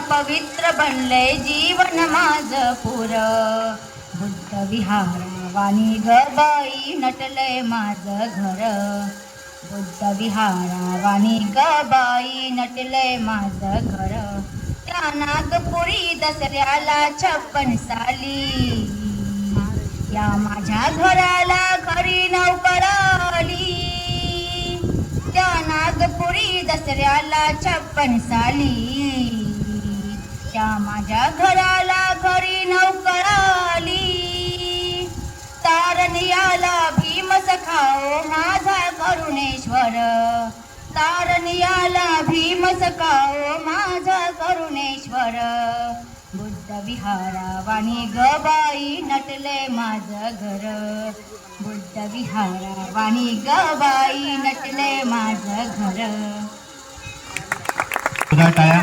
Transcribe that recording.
पवित्र बनले जीवन माझ पुर बुद्ध विहारावानी ग बाई नटले माझ घर बुद्ध विहारावानी ग बाई नटले माझ घर त्या नागपुरी दसऱ्याला 56 साली या माझ्या घराला घरी नौकर आली त्या नागपुरी दसऱ्याला 56 साली त्या माझ्या घराला घरी नौकर आली तारनियाला भीम सखाओ माझा करुणेश्वर तारनियाला भीम सखाओ माझा करुणेश्वर बुद्ध विहारावानी ग बाई नटले माझ घर बुद्ध विहारावानी ग बाई नटले माझ घर. टाळ्या.